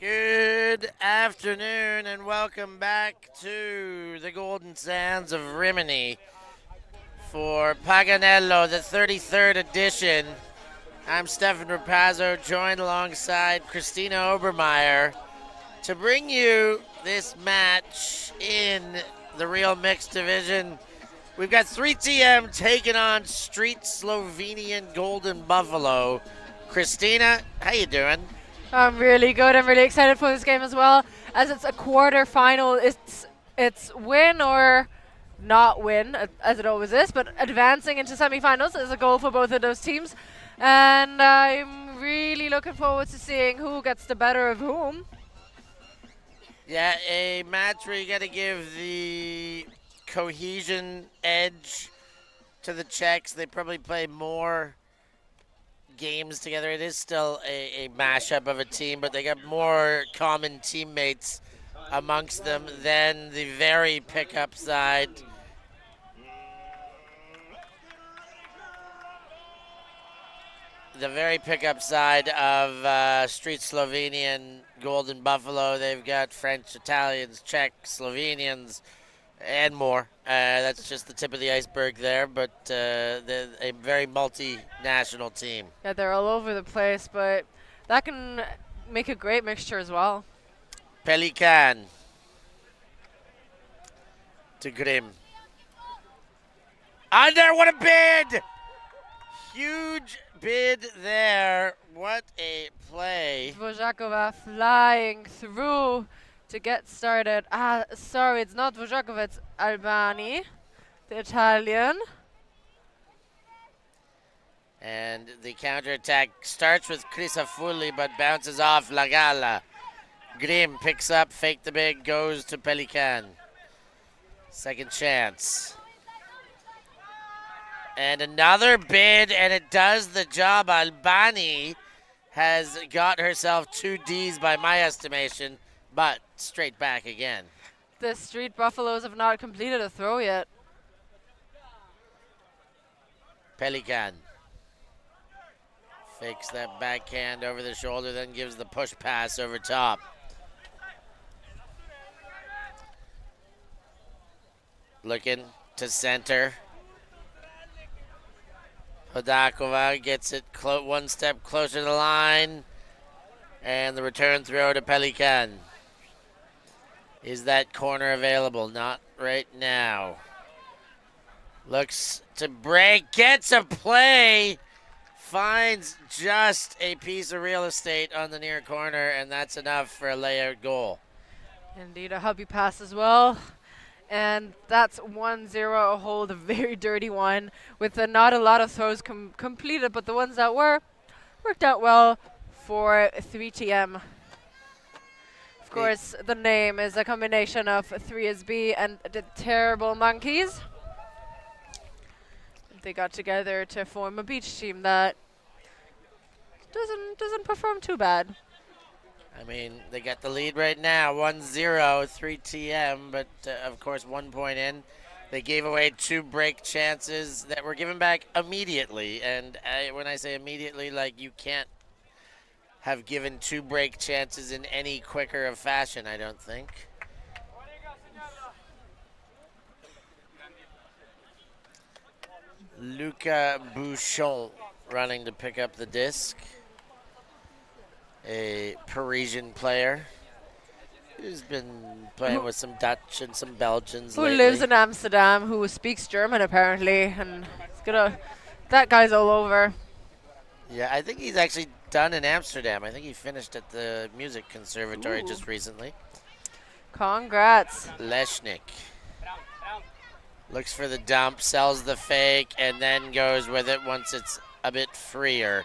Good afternoon and welcome back to the Golden Sands of Rimini for Paganello, the 33rd edition. I'm Stefan Rapazzo, joined alongside Christina Obermeyer to bring you this match in the real mixed division. We've got 3TM taking on Street Slovenian Golden Buffalo. Christina, how you doing? I'm really good. I'm really excited for this game as well, as it's a quarter final. It's win or not win, as it always is, but advancing into semifinals is a goal for both of those teams. And I'm really looking forward to seeing who gets the better of whom. Yeah, a match where you got to give the cohesion edge to the Czechs. They probably play more games together. It is still a mashup of a team, but they got more common teammates amongst them than the very pickup side. The very pickup side of Street Slovenian Golden Buffalo. They've got French, Italians, Czech, Slovenians, and more. That's just the tip of the iceberg there, but they're a very multinational team. Yeah, they're all over the place, but that can make a great mixture as well. Pelikan to Grim. Under, what a bid! Huge bid there. What a play. Dvořáková flying through to get started. Sorry, it's not Dvořáková, it's Albani, the Italian. And the counterattack starts with Crisafulli but bounces off Lagala. Grim picks up, fake the big, goes to Pelikan. Second chance. And another bid, and it does the job. Albani has got herself 2 Ds by my estimation, but straight back again. The Street Buffaloes have not completed a throw yet. Pelikan fakes that backhand over the shoulder, then gives the push pass over top. Looking to center. Hodakova gets it one step closer to the line. And the return throw to Pelikan. Is that corner available? Not right now. Looks to break, gets a play. Finds just a piece of real estate on the near corner, and that's enough for a layout goal. Indeed, a hubby pass as well. And that's 1-0, a hold, a very dirty one, with not a lot of throws completed, but the ones that worked out well for 3TM. Of course, the name is a combination of 3SB and the Terrible Monkeys. They got together to form a beach team that doesn't perform too bad. I mean, they got the lead right now, 1-0, 3TM, but of course 1 point in. They gave away 2 break chances that were given back immediately. And when I say immediately, like, you can't have given 2 break chances in any quicker of fashion, I don't think. Luca Bouchon running to pick up the disc. A Parisian player who's been playing with some Dutch and some Belgians who lately. Lives in Amsterdam, who speaks German apparently, and that guy's all over. Yeah, I think he's actually done in Amsterdam. I think he finished at the music conservatory just recently. Congrats. Leshnik looks for the dump, sells the fake, and then goes with it once it's a bit freer.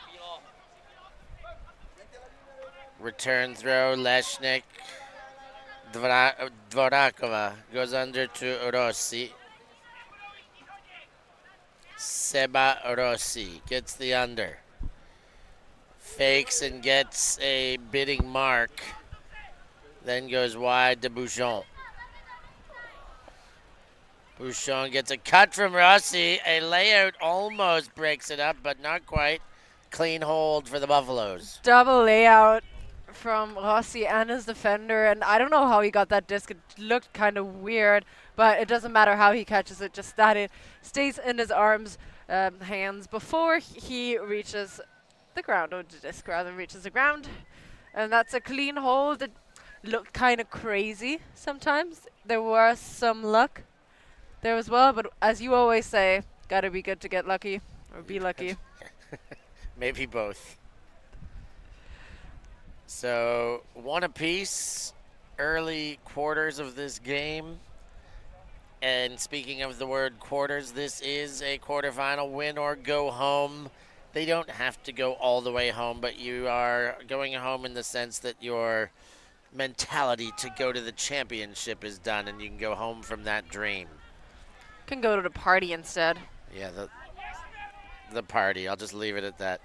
Return throw, Leshnik. Dvorakova goes under to Rossi. Seba Rossi gets the under. Fakes and gets a bidding mark. Then goes wide to Bouchon. Bouchon gets a cut from Rossi. A layout almost breaks it up, but not quite. Clean hold for the Buffaloes. Double layout from Rossi and his defender, and I don't know how he got that disc. It looked kind of weird, but it doesn't matter how he catches it, just that it stays in his arms, hands before he reaches the ground, or the disc rather reaches the ground. And that's a clean hold. It looked kind of crazy sometimes. There was some luck there as well, but as you always say, gotta be good to get lucky, or be lucky. Maybe both. So, one apiece, early quarters of this game. And speaking of the word quarters, this is a quarterfinal, win or go home. They don't have to go all the way home, but you are going home in the sense that your mentality to go to the championship is done and you can go home from that dream. Can go to the party instead. Yeah, the party. I'll just leave it at that.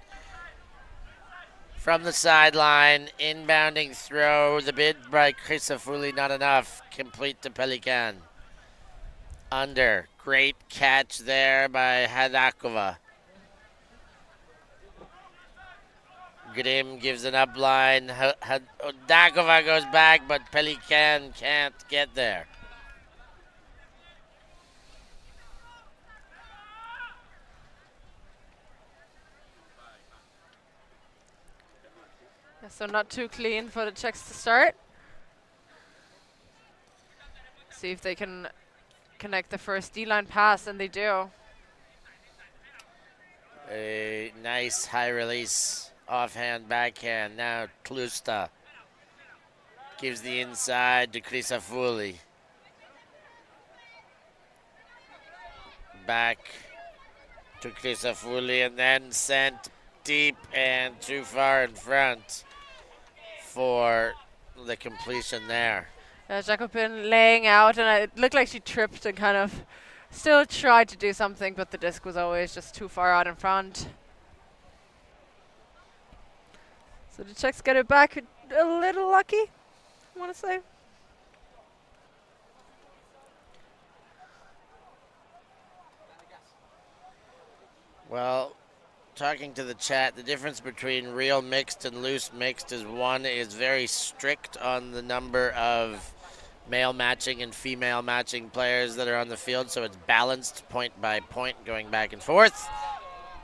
From the sideline, inbounding throw. The bid by Crisafulli, not enough. Complete to Pelican. Under. Great catch there by Hadakova. Grim gives an up line. Hadakova goes back, but Pelican can't get there. So not too clean for the Czechs to start. See if they can connect the first D-line pass, and they do. A nice high release, offhand, backhand. Now Klusta gives the inside to Crisafulli. Back to Crisafulli and then sent deep and too far in front for the completion there. Jacobin laying out, and it looked like she tripped and kind of still tried to do something, but the disc was always just too far out in front. So the Czechs get it back a little lucky, I want to say. Well, talking to the chat, the difference between real mixed and loose mixed is one is very strict on the number of male matching and female matching players that are on the field, so it's balanced point by point going back and forth.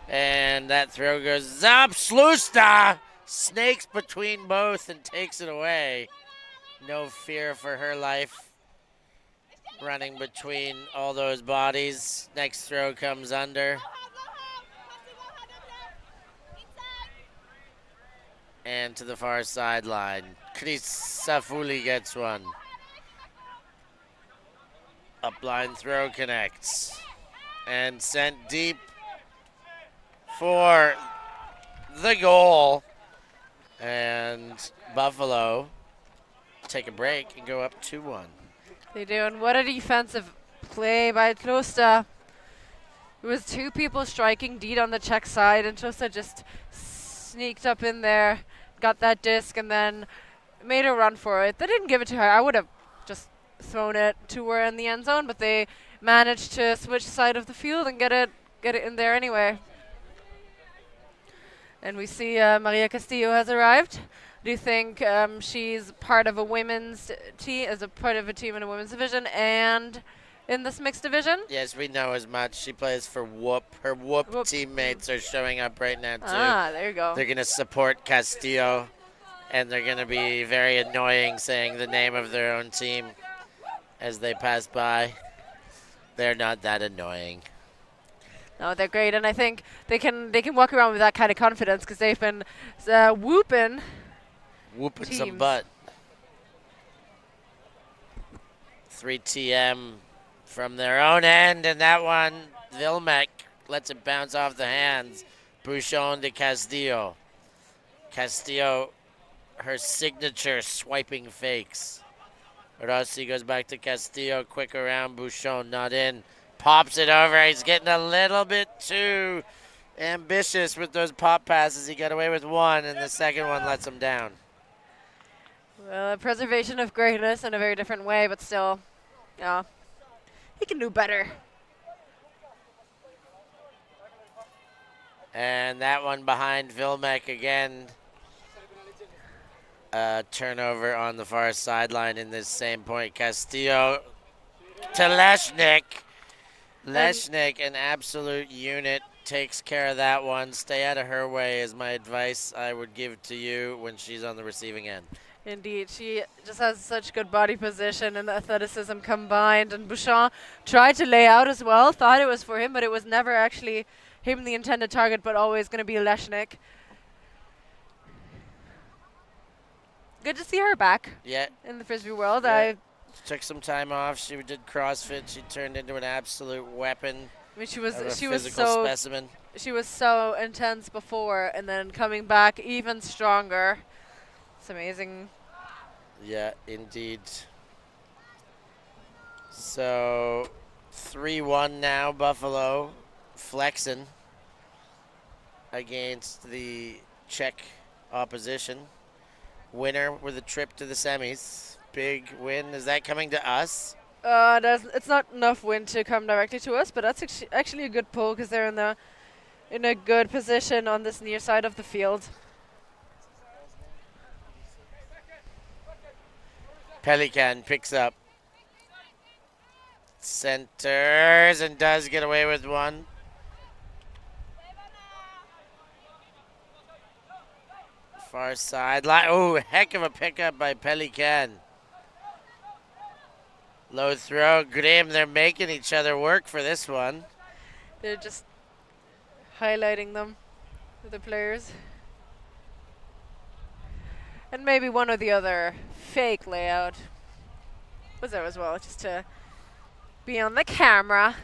And that throw goes up. Slusta snakes between both and takes it away. No fear for her life running between all those bodies. Next throw comes under. And to the far sideline. Crisafulli gets one. Upline throw connects. And sent deep for the goal. And Buffalo take a break and go up 2-1. They do, and what a defensive play by Kloster. It was two people striking deed on the Czech side, and Kloster just sneaked up in there, got that disc, and then made a run for it. They didn't give it to her. I would have just thrown it to her in the end zone, but they managed to switch side of the field and get it in there anyway. And we see Maria Castillo has arrived. Do you think she's part of a women's team, as a part of a team in a women's division and in this mixed division? Yes, we know as much. She plays for Whoop. Her Whoop teammates are showing up right now, too. Ah, there you go. They're going to support Castillo, and they're going to be very annoying saying the name of their own team as they pass by. They're not that annoying. No, they're great, and I think they can walk around with that kind of confidence because they've been whooping Whooping some teams. butt. 3 TM from their own end, and that one, Vilmek lets it bounce off the hands. Bouchon to Castillo. Castillo, her signature swiping fakes. Rossi goes back to Castillo, quick around, Bouchon not in. Pops it over, he's getting a little bit too ambitious with those pop passes. He got away with one, and the second one lets him down. Well, a preservation of greatness in a very different way, but still, yeah, he can do better. And that one behind Vilmek again. turnover on the far sideline in this same point. Castillo to Leshnik. Leshnik, an absolute unit, takes care of that one. Stay out of her way is my advice I would give to you when she's on the receiving end. Indeed, she just has such good body position and athleticism combined. And Bouchon tried to lay out as well, thought it was for him, but it was never actually him the intended target, but always going to be Leshnik. Good to see her back. Yeah. In the Frisbee world. Yeah. Took some time off. She did CrossFit. She turned into an absolute weapon. I mean, she was physical specimen. She was so intense before, and then coming back even stronger. It's amazing. Yeah, indeed. So 3-1 now, Buffalo flexing against the Czech opposition. Winner with a trip to the semis. Big win. Is that coming to us? It's not enough win to come directly to us, but that's actually a good pull because they're in a good position on this near side of the field. Pelican picks up, centers, and does get away with one. Far sideline. Oh, heck of a pickup by Pelican. Low throw. Grim, they're making each other work for this one. They're just highlighting them, the players. And maybe one or the other fake layout was there as well, just to be on the camera.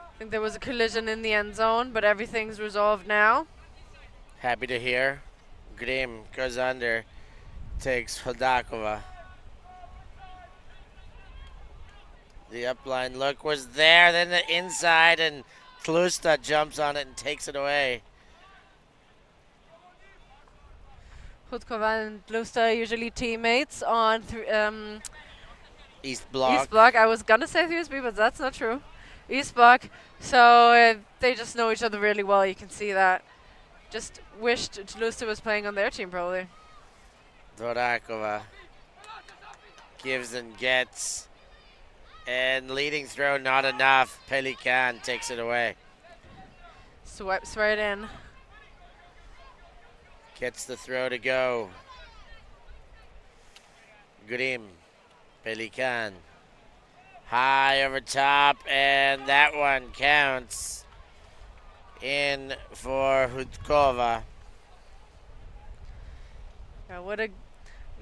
I think there was a collision in the end zone, but everything's resolved now. Happy to hear. Grim goes under, takes Hodakova. The upline look was there, then the inside, and Tlusta jumps on it and takes it away. Hudkova and Tlusta usually teammates on East block. East block. I was gonna say Frisbee, but that's not true. East block. So they just know each other really well. You can see that. Just wished Tlusta was playing on their team, probably. Dvorakova gives and gets. And leading throw, not enough. Pelican takes it away. Swipes right in. Gets the throw to go. Grim. Pelican. High over top, and that one counts in for Hudkova. Yeah, what a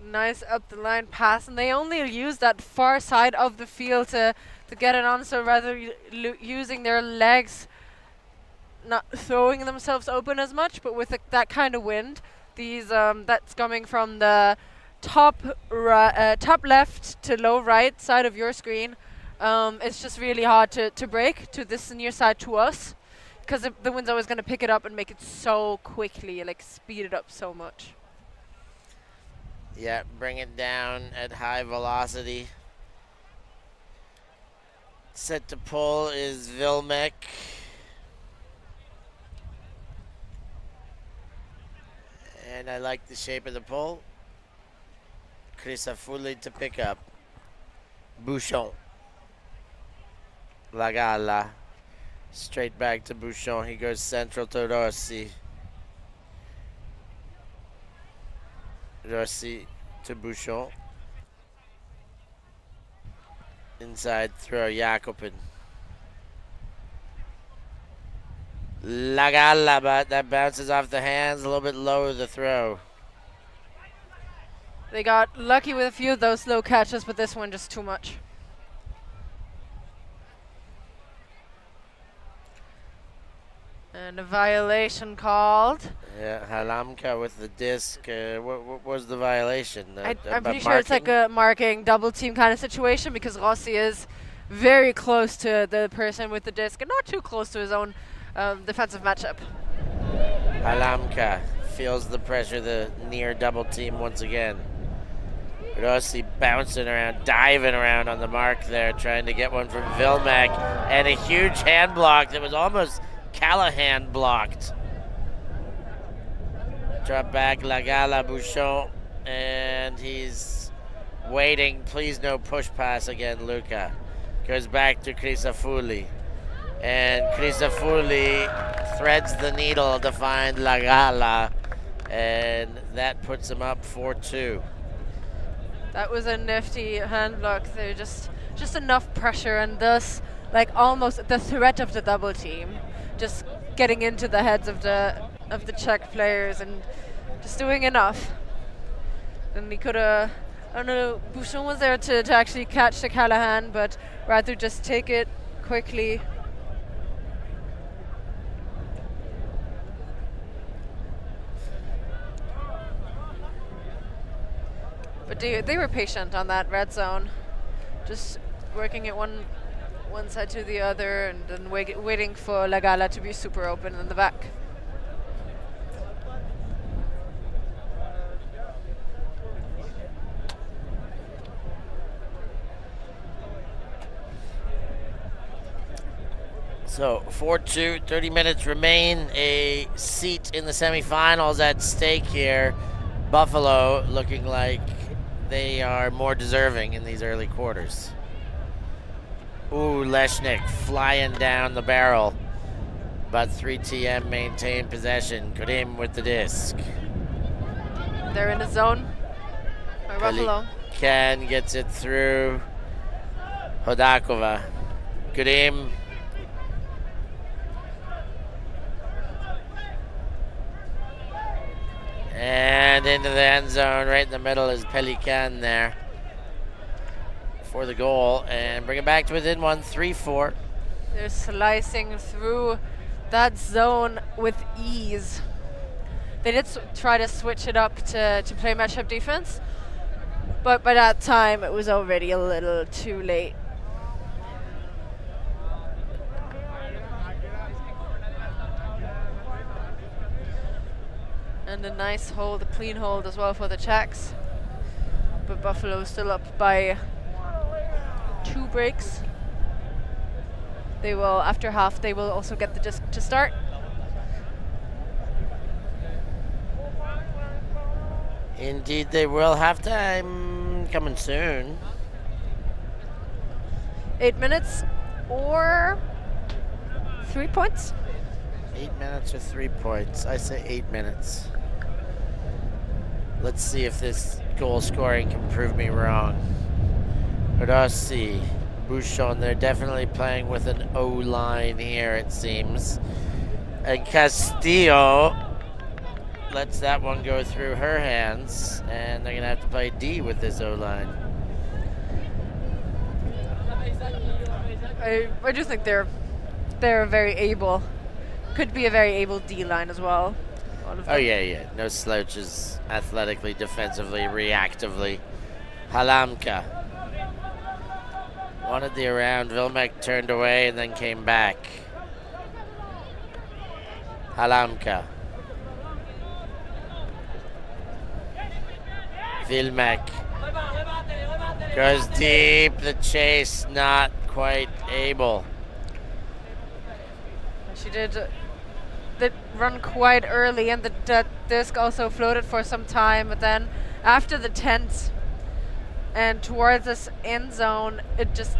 nice up the line pass, and they only use that far side of the field to get it on, so rather using their legs, not throwing themselves open as much, but with that kind of wind, these that's coming from the top left to low right side of your screen. It's just really hard to break to this near side to us, because the wind's always going to pick it up and make it so quickly, like speed it up so much. Yeah, bring it down at high velocity. Set to pull is Vilmek. And I like the shape of the pull. Crisafulli to pick up. Bouchon. Lagalla. Straight back to Bouchon. He goes central to Rossi. Rossi to Bouchon. Inside throw, Jakobin. Lagalla, but that bounces off the hands, a little bit low the throw. They got lucky with a few of those low catches, but this one just too much. And a violation called. Yeah, Halamka with the disc. What was the violation? I'm pretty sure it's like a marking double team kind of situation, because Rossi is very close to the person with the disc and not too close to his own defensive matchup. Halamka feels the pressure, the near double team once again. Rossi bouncing around, diving around on the mark there, trying to get one from Vilmac, and a huge hand block that was almost Callahan blocked. Drop back, Lagala Bouchon, and he's waiting. Please no push pass again, Luca. Goes back to Crisafulli. And Crisafulli threads the needle to find Lagala, and that puts him up 4-2. That was a nifty hand block there, just enough pressure, and thus like almost the threat of the double team, just getting into the heads of the Czech players and just doing enough. And he could have, I don't know, Bouchon was there to actually catch the Callahan, but rather just take it quickly. But they were patient on that red zone, just working it one side to the other, and then waiting for Lagala to be super open in the back. So 4-2, 30 minutes remain. A seat in the semifinals at stake here. Buffalo looking like they are more deserving in these early quarters. Ooh, Leshnik flying down the barrel. But 3TM maintain possession. Karim with the disc. They're in the zone. Buffalo. Ken gets it through. Hodakova. Karim. And into the end zone, right in the middle is Pelican there for the goal, and bring it back to within one, 3-4. They're slicing through that zone with ease. They did try to switch it up to play matchup defense, but by that time it was already a little too late. And a nice hold, a clean hold as well for the Czechs. But Buffalo still up by 2 breaks. They will, after half, they will also get the disc to start. Indeed they will. Halftime coming soon. 8 minutes or 3 points? 8 minutes or 3 points. I say 8 minutes. Let's see if this goal scoring can prove me wrong. Rossi, Bouchon, they're definitely playing with an O-line here, it seems. And Castillo lets that one go through her hands, and they're going to have to play D with this O-line. I just think they're very able. Could be a very able D-line as well. Oh, yeah. No slouches athletically, defensively, reactively. Halamka wanted the around. Vilmek turned away and then came back. Halamka. Vilmek goes deep. The chase not quite able. She did run quite early, and the disc also floated for some time, but then after the tent and towards this end zone,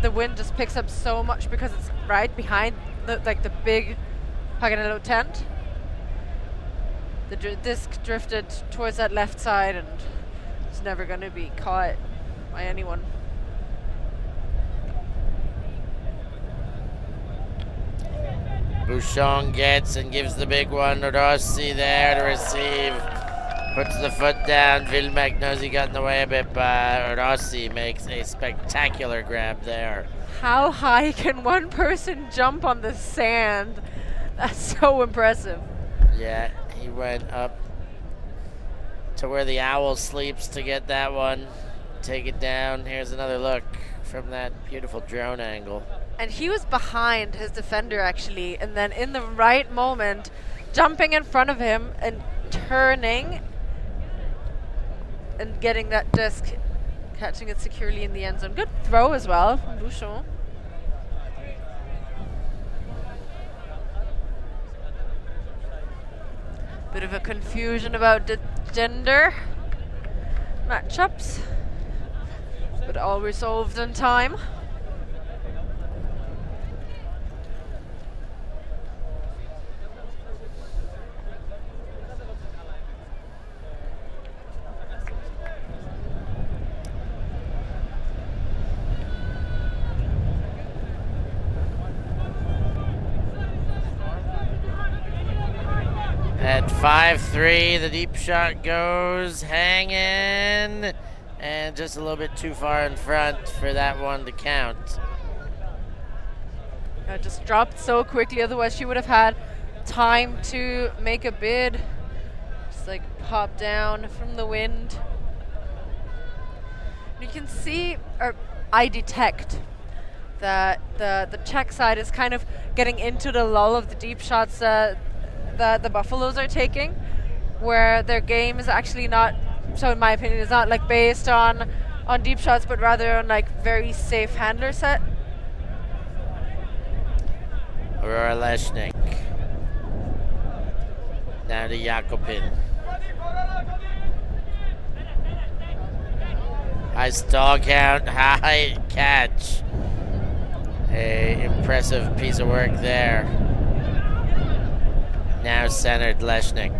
the wind just picks up so much because it's right behind the big Paganello tent. The disc drifted towards that left side and it's never going to be caught by anyone. Bouchon gets and gives the big one. Rossi there to receive. Puts the foot down. Vilmek knows he got in the way a bit, but Rossi makes a spectacular grab there. How high can one person jump on the sand? That's so impressive. Yeah, he went up to where the owl sleeps to get that one. Take it down. Here's another look from that beautiful drone angle. And he was behind his defender, actually, and then in the right moment, jumping in front of him and turning and getting that disc catching it securely in the end zone. Good throw as well from Bouchon. Bit of a confusion about the gender matchups, but all resolved in time. At 5-3, the deep shot goes hanging, and just a little bit too far in front for that one to count. Just dropped so quickly, otherwise she would have had time to make a bid. Just like pop down from the wind. You can see, or I detect, that the Czech side is kind of getting into the lull of the deep shots that the Buffaloes are taking, where their game is actually not, so in my opinion, is not like based on deep shots, but rather on like very safe handler set. Aurora Leshnik. Now to Jakobin. High stall count, high catch. A impressive piece of work there. Now centered Leshnik.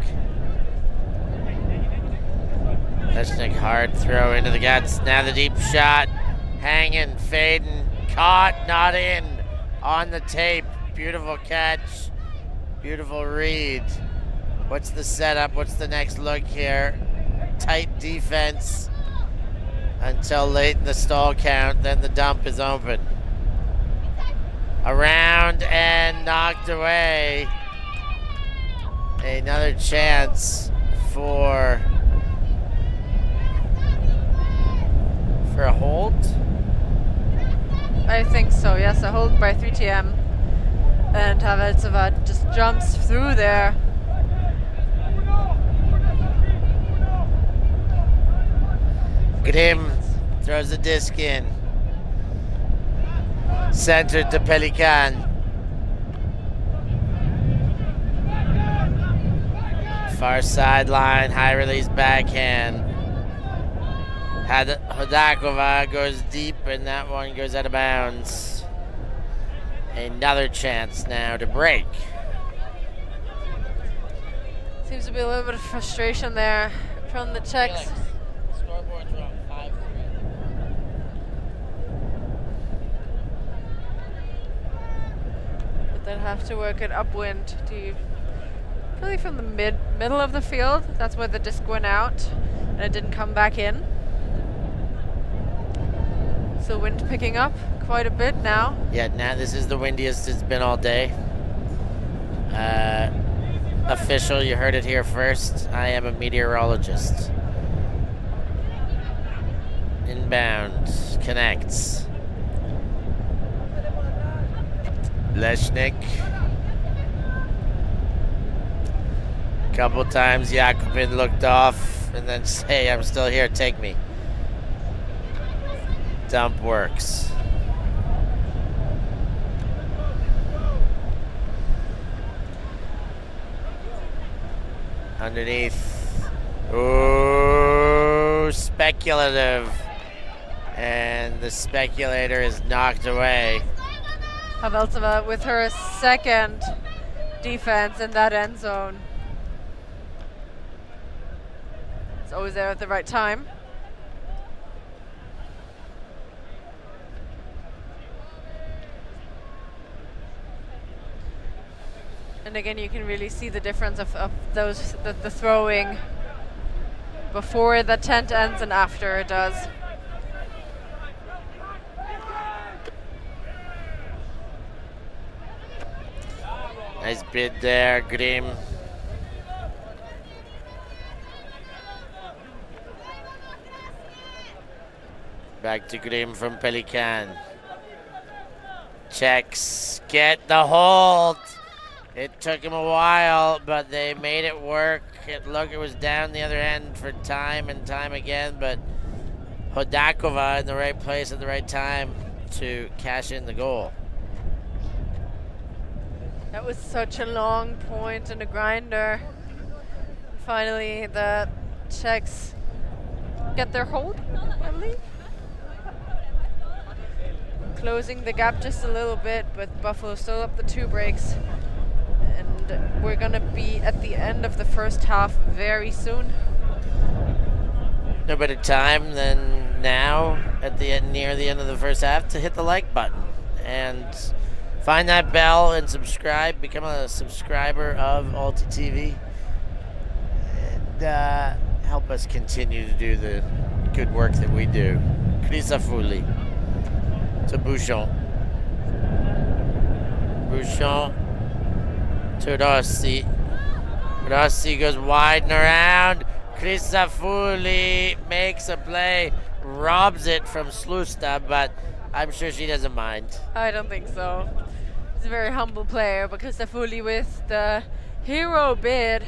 Leshnik hard throw into the guts. Now the deep shot. Hanging, fading, caught, not in. On the tape. Beautiful catch. Beautiful read. What's the setup? What's the next look here? Tight defense until late in the stall count. Then the dump is open. Around and knocked away. Another chance for a hold? I think so, yes, a hold by 3TM. And Haveltseva just jumps through there. Grimm throws the disc in. Centered to Pelican. Far sideline, high release backhand. Hodakova goes deep, and that one goes out of bounds. Another chance now to break. Seems to be a little bit of frustration there from the Czechs. Scoreboard's wrong, 5-3. But they'll have to work it upwind to really from the middle of the field. That's where the disc went out and it didn't come back in. So wind picking up quite a bit now. Yeah, now this is the windiest it's been all day. Official, you heard it here first. I am a meteorologist. Inbound, connects. Leshnik. Couple times Jakobin looked off and then say, I'm still here, take me. Dump works. Underneath. Ooh, speculative. And the speculator is knocked away. Haveltseva with her second defense in that end zone. It's always there at the right time. And again, you can really see the difference of those the throwing before the tent ends and after it does. Nice bid there, Grimm. Back to Grimm from Pelican. Czechs get the hold. It took him a while, but they made it work. It was down the other end for time and time again, but Hodakova in the right place at the right time to cash in the goal. That was such a long point and a grinder. And finally, the Czechs get their hold, I believe. Closing the gap just a little bit, but Buffalo still up the 2 breaks. And we're going to be at the end of the first half very soon. No better time than now at the end, near the end of the first half, to hit the like button and find that bell and subscribe. Become a subscriber of ULTI.TV and help us continue to do the good work that we do. Crisafulli to Bouchon. Bouchon to Rossi. Rossi goes wide and around. Crisafulli makes a play, robs it from Slusta, but I'm sure she doesn't mind. I don't think so. He's a very humble player, but Crisafulli with the hero bid,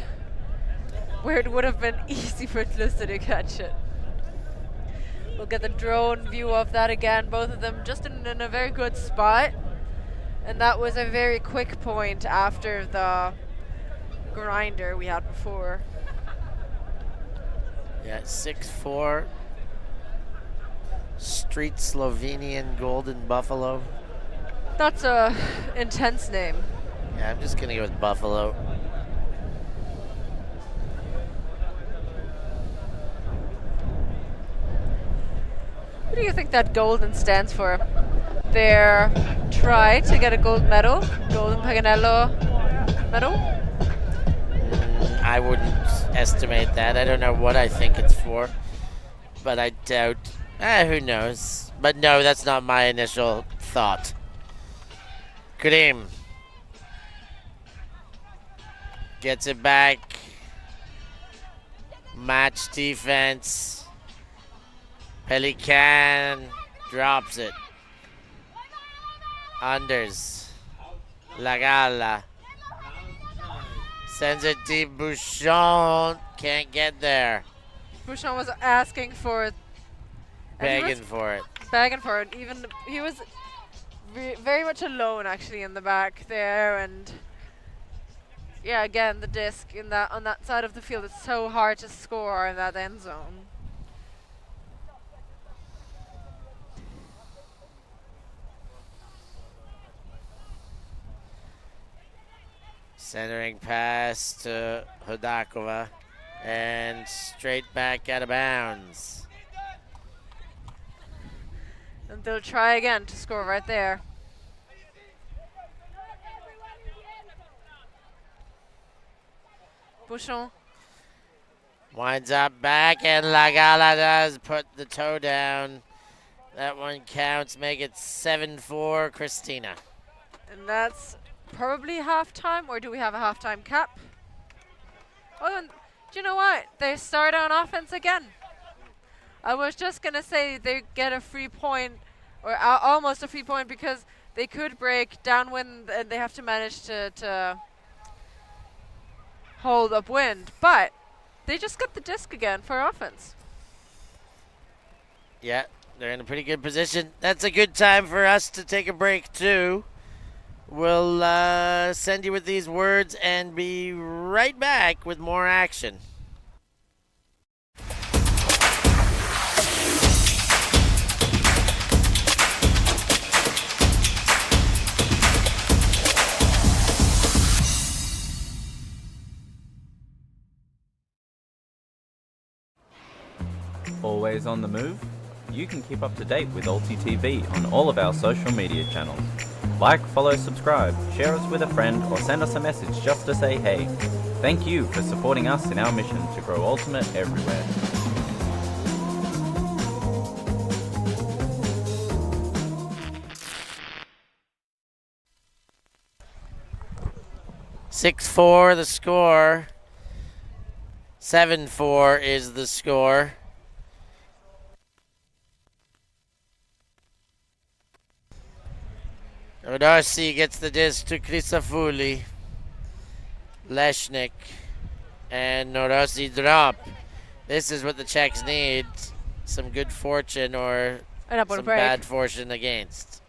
where it would have been easy for Slusta to catch it. We'll get the drone view of that again. Both of them just in a very good spot. And that was a very quick point after the grinder we had before. Yeah, 6'4", street Slovenian golden buffalo. That's a intense name. Yeah, I'm just gonna go with buffalo. What do you think that golden stands for? Their try to get a gold medal, golden Paganello medal? I wouldn't estimate that. I don't know what I think it's for, but I doubt. Who knows? But no, that's not my initial thought. Karim gets it back. Match defense. Pelican drops it. Unders. Lagala. Sends it deep. Bouchon can't get there. Bouchon was asking for it. Begging for it. Begging for it. Even he was very much alone actually in the back there, and yeah, again the disc in that on that side of the field. It's so hard to score in that end zone. Centering pass to Hodakova and straight back out of bounds. And they'll try again to score right there. Bouchon Winds up back and Lagala does put the toe down. That one counts, make it 7-4 Christina. And that's probably halftime, or do we have a halftime cap? Oh, and do you know what? They start on offense again. I was just going to say they get a free point, or almost a free point, because they could break downwind and they have to manage to hold up wind. But they just got the disc again for offense. Yeah, they're in a pretty good position. That's a good time for us to take a break, too. We'll send you with these words and be right back with more action. Always on the move? You can keep up to date with ULTI.TV on all of our social media channels. Like, follow, subscribe, share us with a friend, or send us a message just to say hey. Thank you for supporting us in our mission to grow Ultimate everywhere. (6-4) the score. 7-4 is the score. Rossi gets the disc to Crisafulli. Leshnik and Rossi drop. This is what the Czechs need. some good fortune or And up on some break. bad fortune against.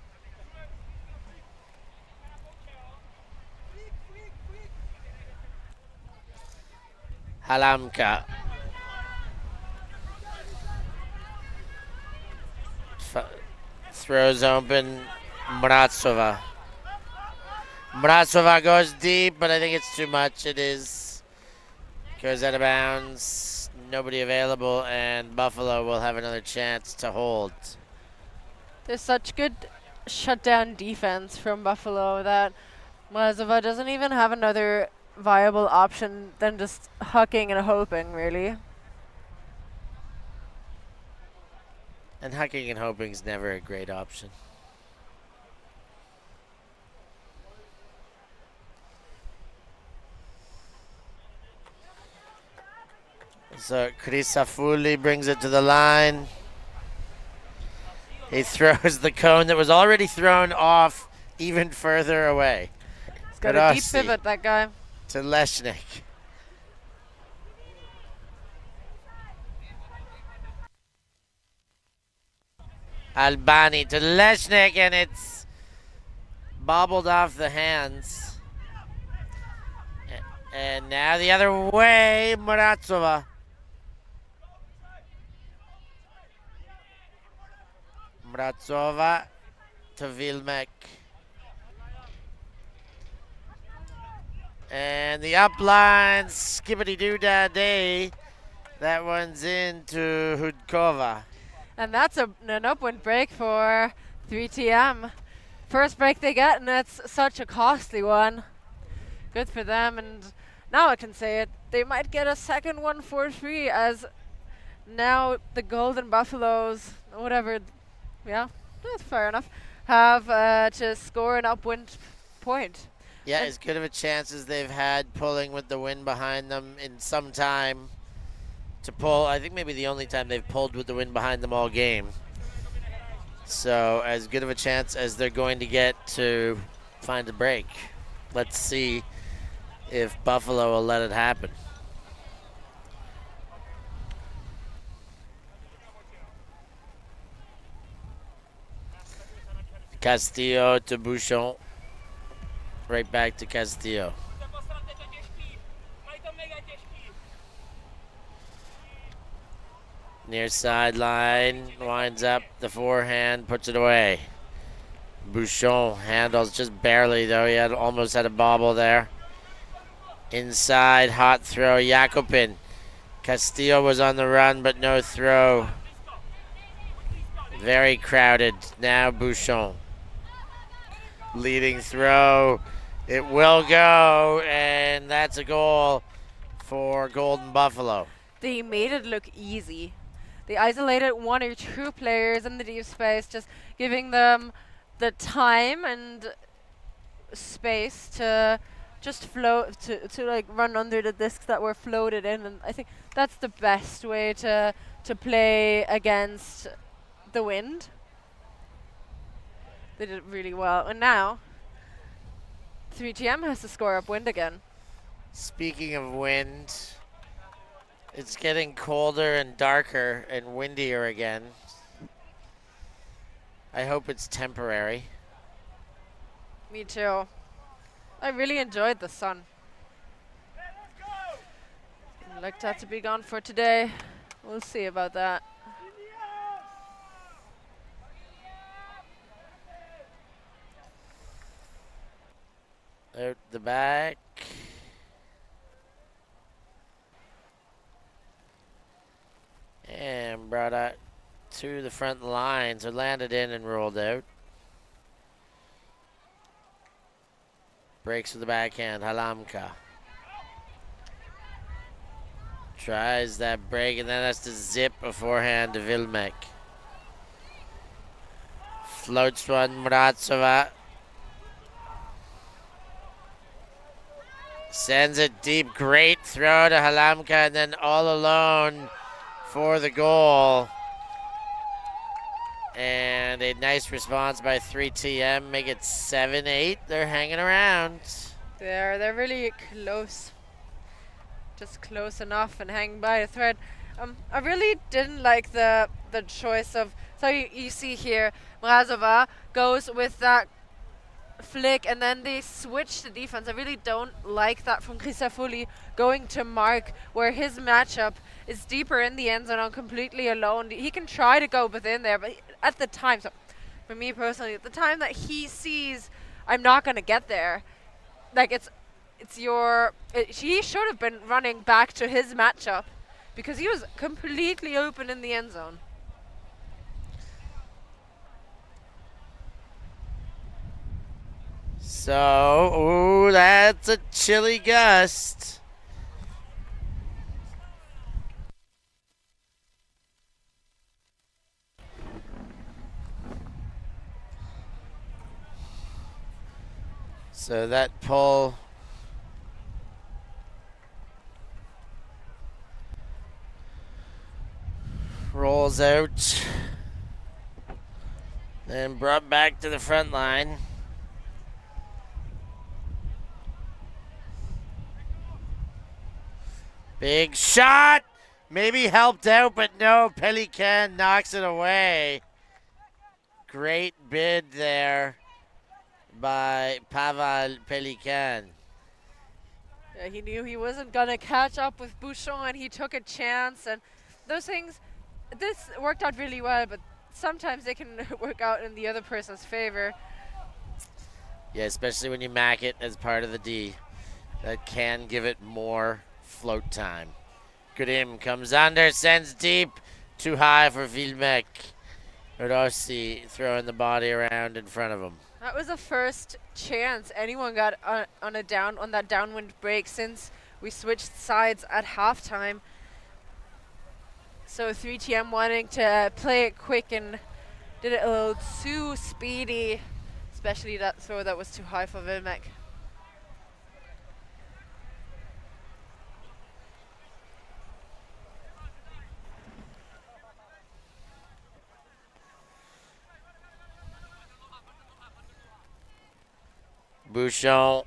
Halamka. Throws open Mrazova. Mrazova goes deep, but I think it's too much. It is. Goes out of bounds. Nobody available, and Buffalo will have another chance to hold. There's such good shutdown defense from Buffalo that Mrazova doesn't even have another viable option than just hucking and hoping, really. And hucking and hoping is never a great option. So Crisafulli brings it to the line. He throws the cone that was already thrown off even further away. He's got a deep Rossi pivot, that guy. to Leshnik. Albani to Leshnik, and it's bobbled off the hands. And now the other way, Mrazova. Mrazova to Vilmek. And the up line, skippity-doo-dah-day. That one's into Hudkova. And that's an upwind break for 3TM. First break they get, and it's such a costly one. Good for them, and now I can say it. They might get a second one for free, as now the Golden Buffaloes, whatever, yeah, that's fair enough, have to score an upwind point. Yeah, as good of a chance as they've had pulling with the wind behind them in some time to pull. I think maybe the only time they've pulled with the wind behind them all game. So as good of a chance as they're going to get to find a break. Let's see if Buffalo will let it happen. Castillo to Bouchon. Right back to Castillo. Near sideline, winds up the forehand, puts it away. Bouchon handles just barely, though. He almost had a bobble there. Inside, hot throw, Jakobin. Castillo was on the run, but no throw. Very crowded. Now Bouchon. Leading throw. It will go, and that's a goal for Golden Buffalo. They made it look easy. They isolated one or two players in the deep space, just giving them the time and space to just float, to like run under the discs that were floated in. And I think that's the best way to play against the wind. They did it really well. And now 3TM has to score upwind again. Speaking of wind, it's getting colder and darker and windier again. I hope it's temporary. Me too. I really enjoyed the sun. I'd like that to be gone for today. We'll see about that. Out the back. And brought out to the front line. So landed in and rolled out. Breaks with the backhand, Halamka. Tries that break and then has to zip a forehand to Vilmek. Floats one, Mrazova. Sends it deep, great throw to Halamka, and then all alone for the goal. And a nice response by 3TM, make it 7-8. They're hanging around. They're really close. Just close enough and hanging by a thread. I really didn't like the choice of. So you see here, Mrazova goes with that flick, and then they switch the defense. I really don't like that from Crisafulli going to Mark, where his matchup is deeper in the end zone completely alone. He can try to go within there, but at the time, so for me personally, at the time that he sees I'm not going to get there, like he should have been running back to his matchup because he was completely open in the end zone. So, ooh, that's a chilly gust. So that pull rolls out and brought back to the front line. Big shot! Maybe helped out, but no. Pelican knocks it away. Great bid there by Pavel Pelican. Yeah, he knew he wasn't going to catch up with Bouchon, and he took a chance. And those things, this worked out really well, but sometimes they can work out in the other person's favor. Yeah, especially when you mac it as part of the D. That can give it more float time. Grim comes under, sends deep, too high for Vilmec. Rossi throwing the body around in front of him. That was the first chance anyone got on that downwind break since we switched sides at halftime. So 3TM wanting to play it quick and did it a little too speedy, especially that throw that was too high for Vilmec. Bouchon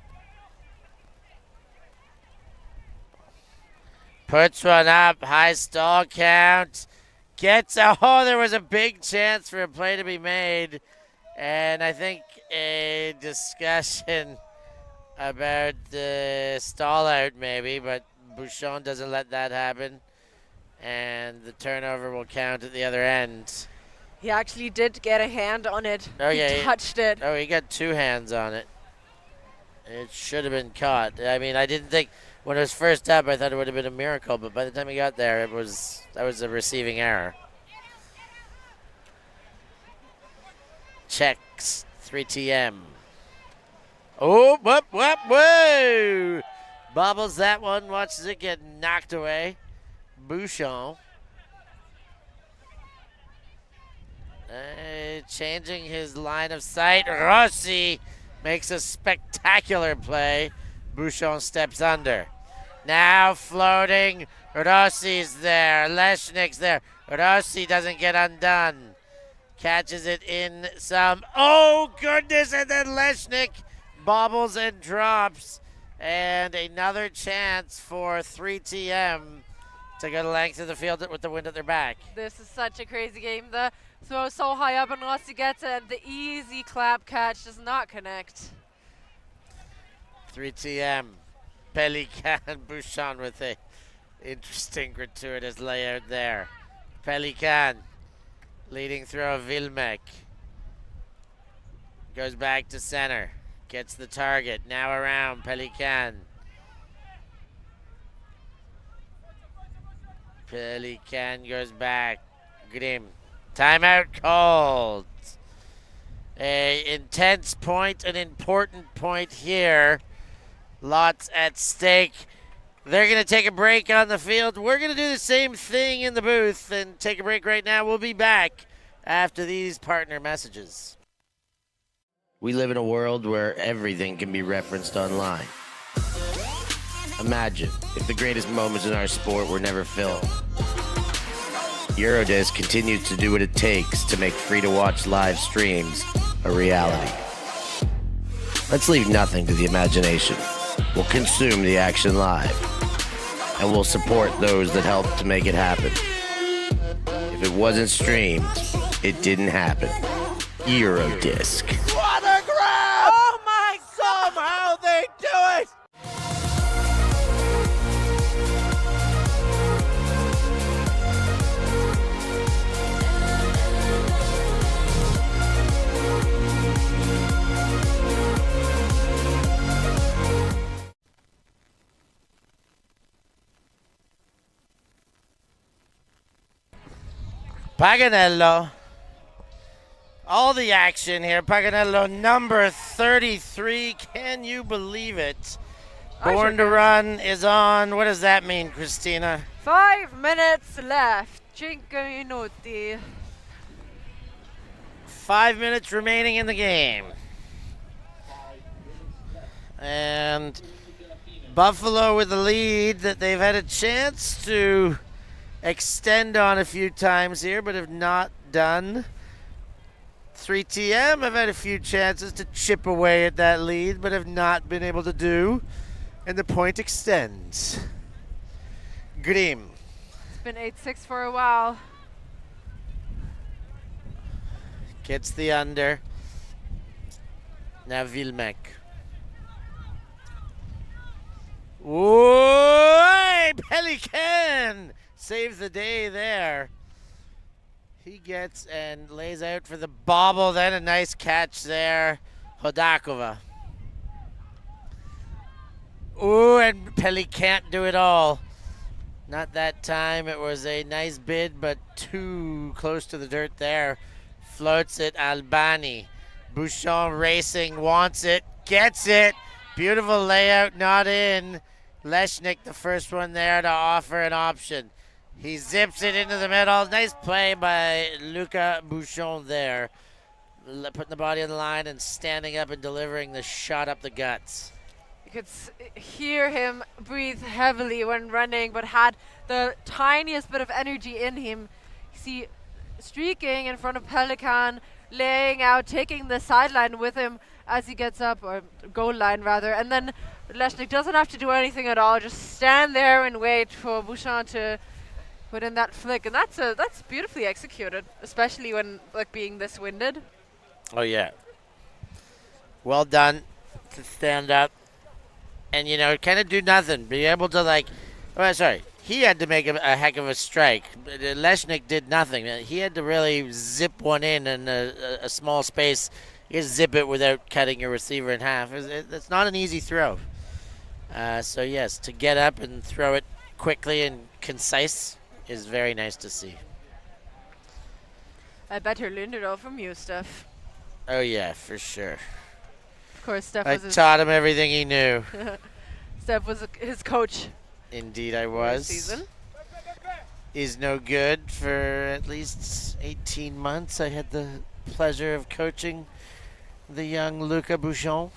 puts one up, high stall count, gets there was a big chance for a play to be made, and I think a discussion about the stall out maybe, but Bouchon doesn't let that happen, and the turnover will count at the other end. He actually did get a hand on it. Oh, yeah, he touched it. Oh, he got two hands on it. It should have been caught. I mean, I didn't think when it was first up, I thought it would have been a miracle, but by the time he got there, that was a receiving error. Checks 3TM. Oh, whoop, whoop, whoa! Bobbles that one, watches it get knocked away. Bouchon. Changing his line of sight. Rossi makes a spectacular play. Bouchon steps under. Now floating. Rossi's there. Leshnik's there. Rossi doesn't get undone. Catches it in some. Oh, goodness. And then Leshnik bobbles and drops. And another chance for 3TM to go the length of the field with the wind at their back. This is such a crazy game. The throw so high up and Rossi gets it, and the easy clap catch does not connect. 3TM. Pelican Bouchon with a interesting gratuitous layout there. Pelican leading throw of Vilmec. Goes back to center. Gets the target. Now around Pelican. Pelican goes back. Grim. Timeout called. A intense point, an important point here. Lots at stake. They're going to take a break on the field. We're going to do the same thing in the booth and take a break right now. We'll be back after these partner messages. We live in a world where everything can be referenced online. Imagine if the greatest moments in our sport were never filmed. Eurodisc continues to do what it takes to make free-to-watch live streams a reality. Let's leave nothing to the imagination. We'll consume the action live. and we'll support those that help to make it happen. If it wasn't streamed, it didn't happen. Eurodisc. What a grab! Oh my God! Somehow they do it! Paganello. All the action here. Paganello number 33. Can you believe it? Born to Run is on. What does that mean, Christina? 5 minutes left. 5 minuti. 5 minutes remaining in the game. And Buffalo with the lead that they've had a chance to extend on a few times here, but have not done. 3TM have had a few chances to chip away at that lead, but have not been able to do. And the point extends. Grim. It's been 8-6 for a while. Gets the under. Now Vilmek. Whoa! Pelican saves the day there. He gets and lays out for the bobble. Then a nice catch there. Hodakova. Ooh, and Peli can't do it all. Not that time. It was a nice bid, but too close to the dirt there. Floats it, Albani. Bouchon racing, wants it, gets it. Beautiful layout, not in. Leshnik, the first one there to offer an option. He zips it into the middle. Nice play by Luca Bouchon there. Putting the body on the line and standing up and delivering the shot up the guts. You could hear him breathe heavily when running, but had the tiniest bit of energy in him. You see, streaking in front of Pelican, laying out, taking the sideline with him as he gets up, or goal line rather, and then Leshnik doesn't have to do anything at all, just stand there and wait for Bouchon to put in that flick, and that's beautifully executed, especially when being this winded. Oh yeah. Well done to stand up and kind of do nothing. Be able to he had to make a heck of a strike. Leshnik did nothing. He had to really zip one in a small space. You just zip it without cutting your receiver in half. It's not an easy throw. So yes, to get up and throw it quickly and concise is very nice to see. I better learned it all from you, Steph. Oh yeah, for sure. Of course, Steph I was taught him everything he knew. Steph was his coach. Indeed I was. Season. He's no good for at least 18 months. I had the pleasure of coaching the young Luca Bouchon.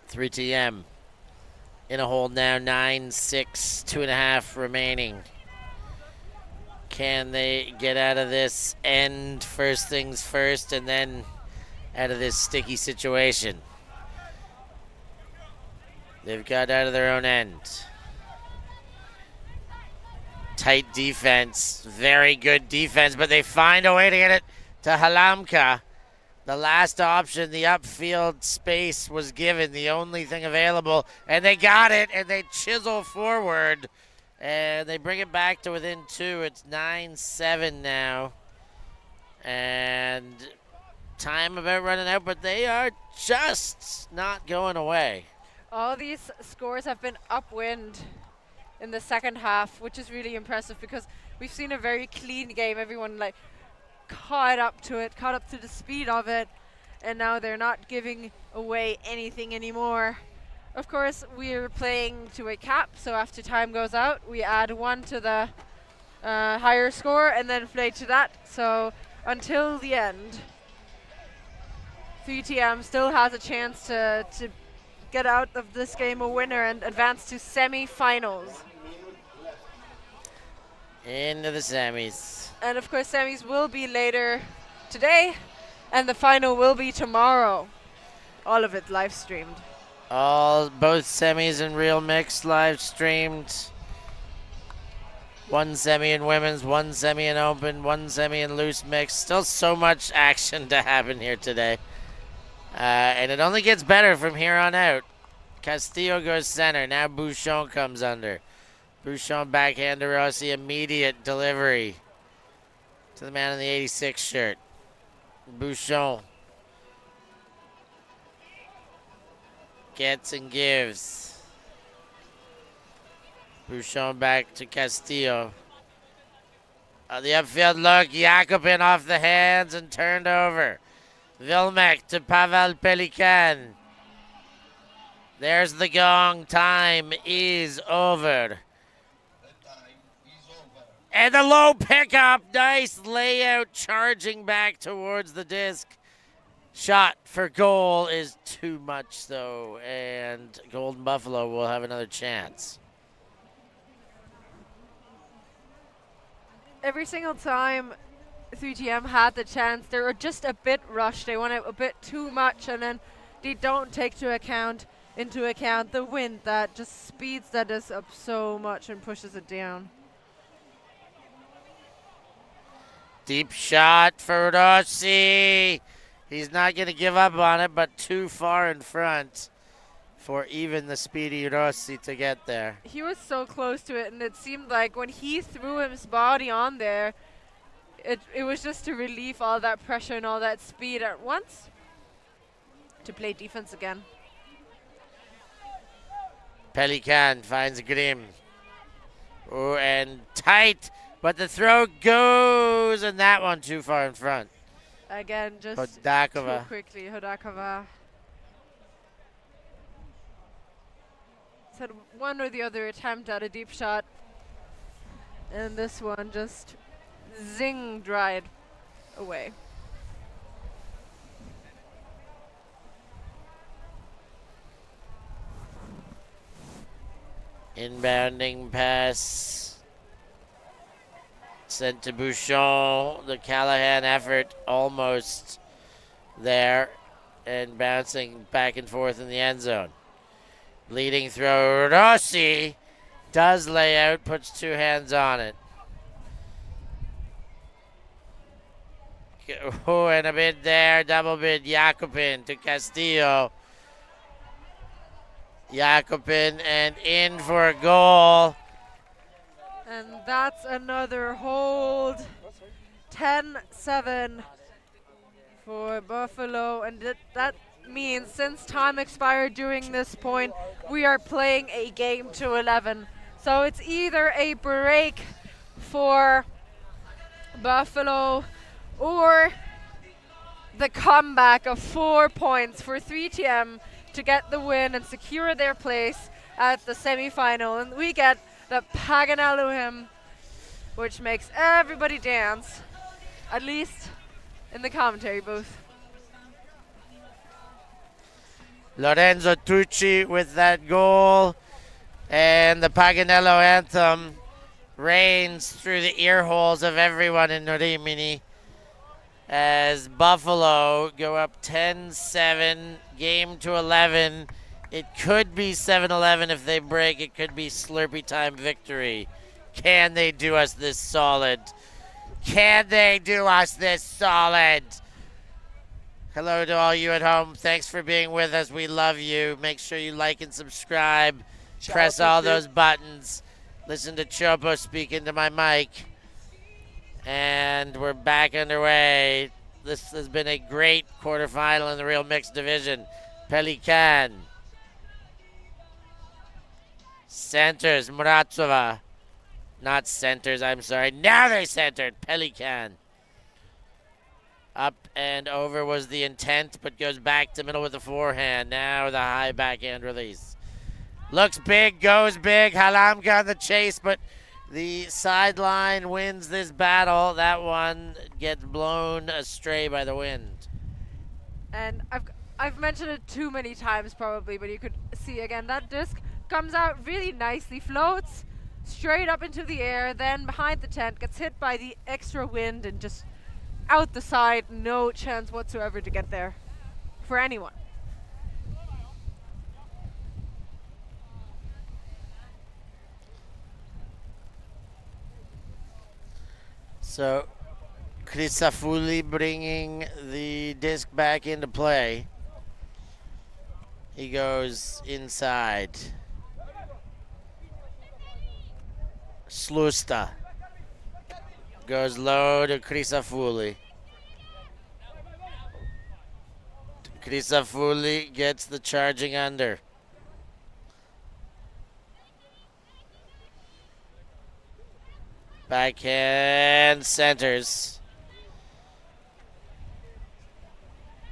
.3TM in a hole now, 9-6, 2.5 remaining. Can they get out of this end first things first and then out of this sticky situation? They've got out of their own end. Tight defense, very good defense, but they find a way to get it to Halamka. The last option, the upfield space was given, the only thing available, and they got it, and they chisel forward, and they bring it back to within 2. It's 9-7 now, and time about running out, but they are just not going away. All these scores have been upwind in the second half, which is really impressive because we've seen a very clean game. Everyone caught up to it, caught up to the speed of it, and now they're not giving away anything anymore. Of course, we're playing to a cap, so after time goes out, we add 1 to the higher score and then play to that. So until the end, 3TM still has a chance to get out of this game a winner and advance to semi-finals. Into the semis. And of course, semis will be later today And the final will be tomorrow. All of it live streamed. Both semis and real mix live streamed. One semi in women's, one semi in open, one semi in loose mix. Still so much action to happen here today. And it only gets better from here on out. Castillo goes center. Now Bouchon comes under. Bouchon backhand to Rossi. Immediate delivery to the man in the 86 shirt. Bouchon gets and gives. Bouchon back to Castillo. The upfield look. Jakobin off the hands and turned over. Vilmek to Pavel Pelikan. There's the gong. Time is over. And the low pickup. Nice layout, charging back towards the disc. Shot for goal is too much, though, and Golden Buffalo will have another chance. Every single time 3TM had the chance, they were just a bit rushed. They wanted a bit too much, and then they don't take into account the wind that just speeds that disc up so much and pushes it down. Deep shot for Rossi. He's not going to give up on it, but too far in front for even the speedy Rossi to get there. He was so close to it, and it seemed like when he threw his body on there, it was just to relieve all that pressure and all that speed at once to play defense again. Pelikan finds Grimm. Oh, and tight, but the throw goes, and that one too far in front. Again, just Hodakova. too quickly. Hodakova had one or the other attempt at a deep shot, and this one just zing dried away. Inbounding pass sent to Bouchon. The Callahan effort almost there, and bouncing back and forth in the end zone. Leading throw, Rossi does lay out, puts two hands on it. Oh, and a bid there, double bid, Jakobin to Castillo. Jakobin and in for a goal. And that's another hold. 10-7 for Buffalo, and that means since time expired during this point, we are playing a game to 11. So it's either a break for Buffalo or the comeback of 4 points for 3TM to get the win and secure their place at the semifinal. And we get the Paganello hymn, which makes everybody dance, at least in the commentary booth. Lorenzo Tucci with that goal, and the Paganello anthem reigns through the ear holes of everyone in Rimini as Buffalo go up 10-7, game to 11. It could be 7-11 if they break. It could be Slurpee time victory. Can they do us this solid? Can they do us this solid? Hello to all you at home. Thanks for being with us. We love you. Make sure you like and subscribe. Press all those buttons. Listen to Chopo speak into my mic. And we're back underway. This has been a great quarterfinal in the real mixed division. Pelikan. Centers, Muratsova. Not centers, I'm sorry. Now they centered. Pelikan. Up and over was the intent, but goes back to middle with the forehand. Now the high backhand release. Looks big, goes big. Halamka on the chase, but the sideline wins this battle. That one gets blown astray by the wind. And I've mentioned it too many times probably, but you could see again that disc comes out really nicely, floats straight up into the air, then behind the tent, gets hit by the extra wind and just out the side, no chance whatsoever to get there for anyone. So Crisafulli bringing the disc back into play. He goes inside. Slusta goes low to Crisafulli. Crisafulli gets the charging under. Backhand centers.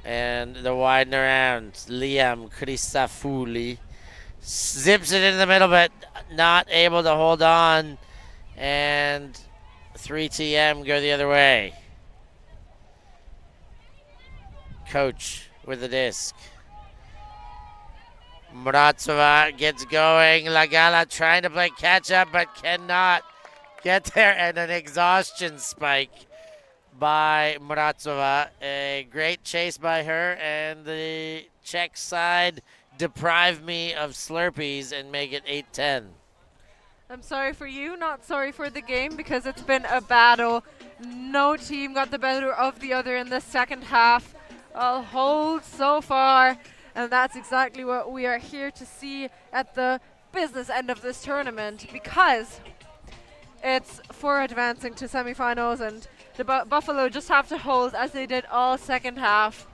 And the widen around. Liam Crisafulli zips it in the middle, but not able to hold on. And 3TM go the other way. Coach with the disc. Muratova gets going. Lagala trying to play catch up, but cannot get there. And an exhaustion spike by Muratova. A great chase by her, and the Czech side deprive me of Slurpees and make it 8-10. I'm sorry for you, not sorry for the game, because it's been a battle. No team got the better of the other in the second half. A hold so far, and that's exactly what we are here to see at the business end of this tournament, because it's for advancing to semifinals, and the Buffalo just have to hold as they did all second half.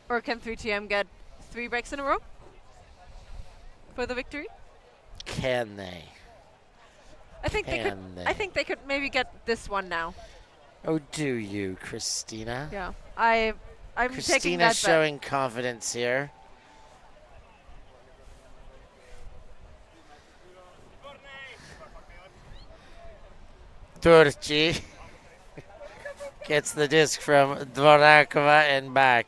Or can 3TM get 3 breaks in a row for the victory? Can they? I think they could. I think they could maybe get this one now. Oh, do you, Christina? Yeah, I'm taking Christina that bet. showing confidence here. Turci gets the disc from Dvorakova and back.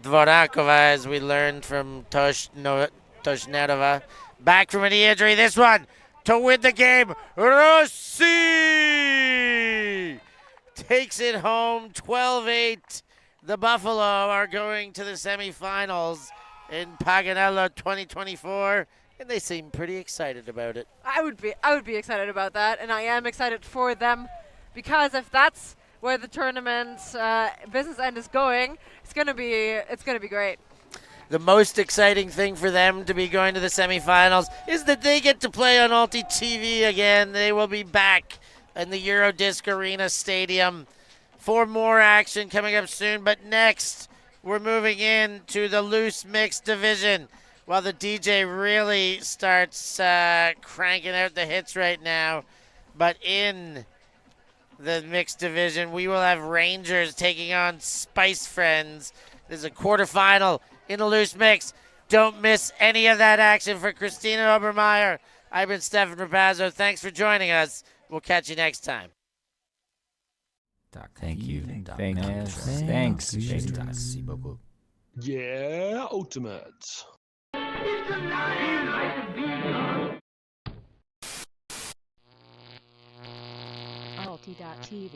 Dvorakova, as we learned from Toshnetova, back from an knee injury. This one to win the game. Rossi takes it home 12-8. The Buffalo are going to the semifinals in Paganello 2024, and they seem pretty excited about it. I would be excited about that, and I am excited for them, because if that's where the tournament's business end is going, it's gonna be great. The most exciting thing for them to be going to the semifinals is that they get to play on ULTI.TV again. They will be back in the Eurodisc Arena Stadium for more action coming up soon. But next, we're moving into the loose mixed division. While the DJ really starts cranking out the hits right now. But in the mixed division, we will have Rangers taking on Spice Friends. There's a quarterfinal in the loose mix. Don't miss any of that action. For Christina Obermeyer, I've been Stefan Rapazzo. Thanks for joining us. We'll catch you next time. Thank you. Thanks. Yeah, ultimate. ULTI.TV.